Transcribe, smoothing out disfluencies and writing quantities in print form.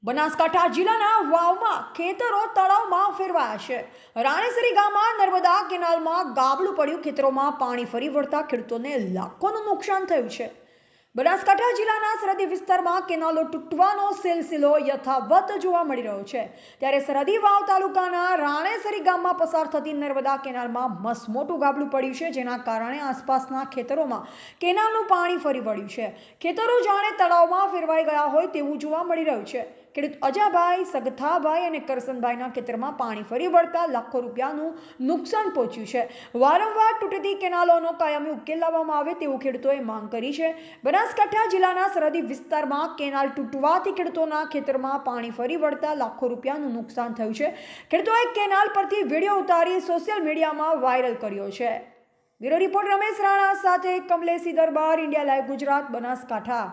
બનાસકાંઠા જિલ્લાના વાવમાં ખેતરો તળાવમાં ફેરવાયા છે। રાણેસરી ગામમાં નર્મદા કેનાલમાં ગાબડું પડ્યું, ખેતરોમાં પાણી ફરી વળતા ખેડૂતોને લાખોનું નુકસાન થયું છે। બનાસકાંઠા જિલ્લાના સરહદી વિસ્તારમાં કેનાલો તૂટવાનો સિલસિલો યથાવત જોવા મળી રહ્યો છે। ત્યારે સરહદી વાવ તાલુકાના રાણેસરી ગામમાં પસાર થતી નર્મદા કેનાલમાં મસમોટું ગાબડું પડ્યું છે, જેના કારણે આસપાસના ખેતરોમાં કેનાલનું પાણી ફરી વળ્યું છે। ખેતરો જાણે તળાવમાં ફેરવાઈ ગયા હોય તેવું જોવા મળી રહ્યું છે। ખેડૂત અજાભાઈ, સગથાભાઈ અને કરસનભાઈના ખેતરમાં પાણી ફરી વળતા લાખો રૂપિયાનું નુકસાન પહોંચ્યું છે। વારંવાર તૂટતી કેનાલોનો કાયમી ઉકેલ લાવવામાં આવે તેવું ખેડૂતોએ માંગ કરી છે। બનાસકાંઠા જિલ્લાના સરહદી વિસ્તારમાં કેનાલ તૂટવાથી ખેડૂતોના ખેતરમાં પાણી ફરી વળતા લાખો રૂપિયાનું નુકસાન થયું છે। ખેડૂતોએ કેનાલ પરથી વિડીયો ઉતારી સોશિયલ મીડિયામાં વાયરલ કર્યો છે। બ્યુરો રિપોર્ટ રમેશ રાણા સાથે કમલેશી દરબાર, ઇન્ડિયા લાઈવ ગુજરાત, બનાસકાંઠા।